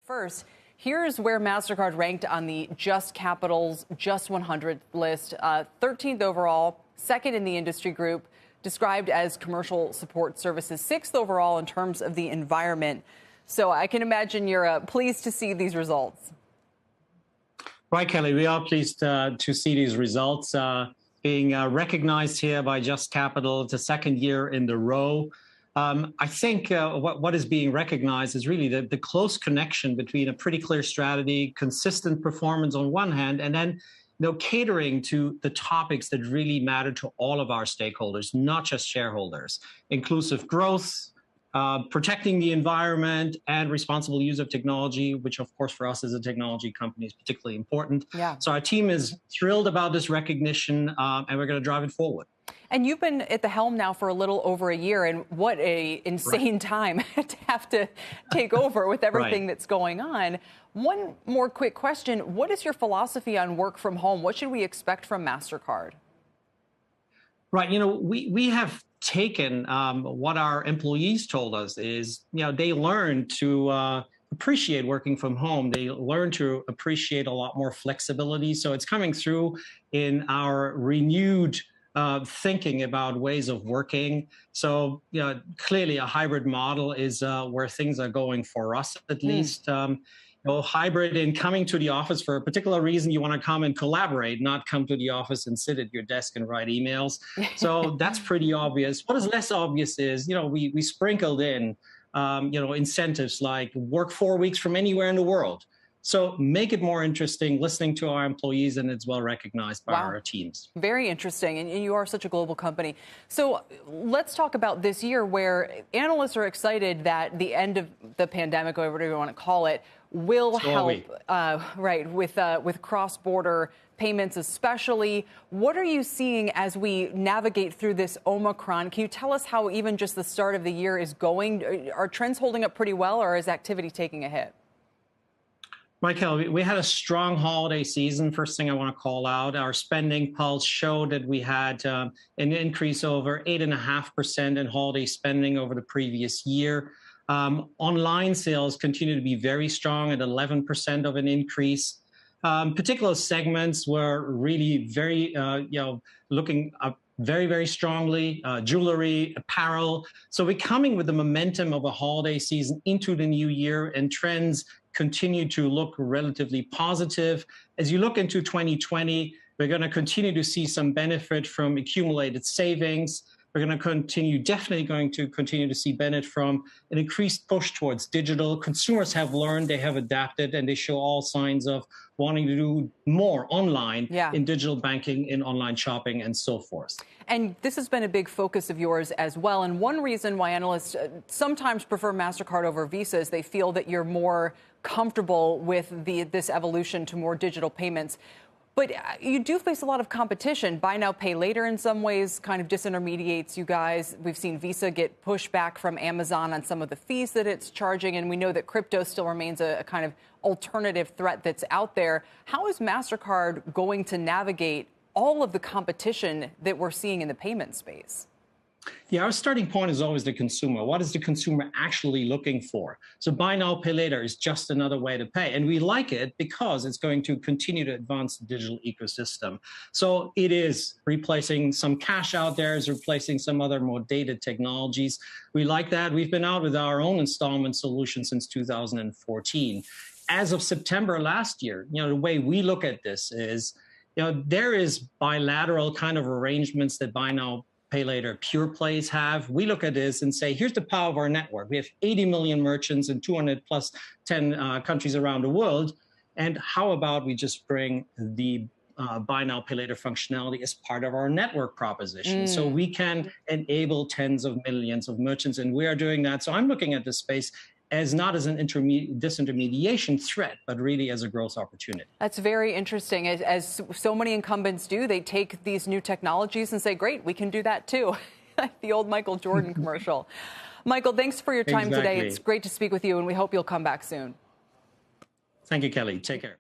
First, here's where Mastercard ranked on the Just Capital's Just 100 list, 13th overall, second in the industry group, described as commercial support services, sixth overall in terms of the environment. So I can imagine you're pleased to see these results. Right, Kelly, we are pleased to see these results being recognized here by Just Capital. It's the second year in the row. I think what is being recognized is really the close connection between a pretty clear strategy, consistent performance on one hand, and then catering to the topics that really matter to all of our stakeholders, not just shareholders. Inclusive growth, protecting the environment, and responsible use of technology, which, of course, for us as a technology company is particularly important. Yeah. So our team is thrilled about this recognition, and we're going to drive it forward. And you've been at the helm now for a little over a year, and what a insane time to have to take over with everything that's going on. One more quick question. What is your philosophy on work from home? What should we expect from Mastercard? Right. We have taken what our employees told us is, they learned to appreciate working from home. They learn to appreciate a lot more flexibility. So it's coming through in our renewed thinking about ways of working. So, clearly a hybrid model is where things are going for us, at least. Hybrid in coming to the office for a particular reason, you want to come and collaborate, not come to the office and sit at your desk and write emails. So that's pretty obvious. What is less obvious is, we sprinkled in, incentives like work 4 weeks from anywhere in the world. So make it more interesting, listening to our employees, and it's well recognized by our teams. Very interesting. And you are such a global company. So let's talk about this year where analysts are excited that the end of the pandemic, or whatever you want to call it, will help, with cross-border payments especially. What are you seeing as we navigate through this Omicron? Can you tell us how even just the start of the year is going? Are trends holding up pretty well, or is activity taking a hit? Michael, we had a strong holiday season. First thing I want to call out, our spending pulse showed that we had an increase over 8.5% in holiday spending over the previous year. Online sales continue to be very strong at 11% of an increase. Particular segments were really very, looking up very, very strongly, jewelry, apparel. So we're coming with the momentum of a holiday season into the new year, and trends continue to look relatively positive. As you look into 2020, we're going to continue to see some benefit from accumulated savings. We're going to definitely going to continue to see benefit from an increased push towards digital. Consumers have learned, they have adapted, and they show all signs of wanting to do more online in digital banking, in online shopping, and so forth. And this has been a big focus of yours as well. And one reason why analysts sometimes prefer Mastercard over Visa is they feel that you're more comfortable with this evolution to more digital payments. But you do face a lot of competition. Buy now, pay later in some ways kind of disintermediates you guys. We've seen Visa get pushback from Amazon on some of the fees that it's charging. And we know that crypto still remains a kind of alternative threat that's out there. How is Mastercard going to navigate all of the competition that we're seeing in the payment space? Yeah, our starting point is always the consumer. What is the consumer actually looking for? So buy now, pay later is just another way to pay. And we like it because it's going to continue to advance the digital ecosystem. So it is replacing some cash out there, is replacing some other more dated technologies. We like that. We've been out with our own installment solution since 2014. As of September last year, the way we look at this is, there is bilateral kind of arrangements that buy now, pay later pure plays have. We look at this and say, here's the power of our network. We have 80 million merchants in 200 plus 10 countries around the world. And how about we just bring the buy now, pay later functionality as part of our network proposition? So we can enable tens of millions of merchants, and we are doing that. So I'm looking at this space as not as an disintermediation threat, but really as a growth opportunity. That's very interesting. As so many incumbents do, they take these new technologies and say, great, we can do that too. Like the old Michael Jordan commercial. Michael, thanks for your time today. It's great to speak with you, and we hope you'll come back soon. Thank you, Kelly. Take care.